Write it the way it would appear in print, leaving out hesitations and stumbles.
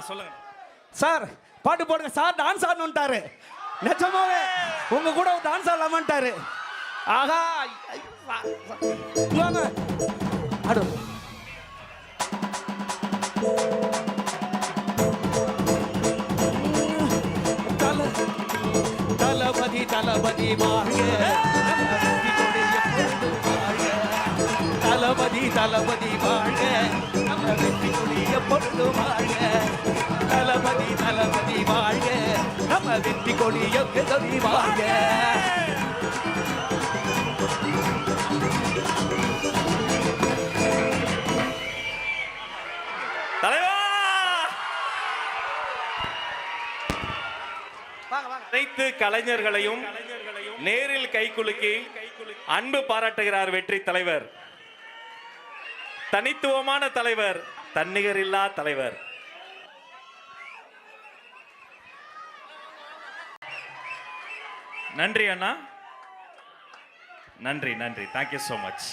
சொல்லுங்க சார். பாட்டு போடுங்க சார், டான்ஸ் ஆடணும்ட்டாரு. நிஜமாவே உங்க கூட டான்ஸ் ஆடலாமான்ட்டாரு. ஆஹா, வாங்க ஆடு. தளபதி தளபதி வாழ்க, தளபதி தளபதி வாழ்க, நம்ம வெற்றி கொடி எப்பொழுதும் வாழ்க. தளபதி தளபதி வாழ்க, நம்ம வெற்றி கொடி எப்பொழுதும் வாழ்க. தலைவா, அனைத்து கலைஞர்களையும் நேரில் கைகுலுக்கி அன்பு பாராட்டுகிறார் வெற்றி தலைவர். தனித்துவமான தலைவர், தன்னிகரில்லா தலைவர். நன்றி அண்ணா, நன்றி நன்றி, தேங்க்யூ so மச்.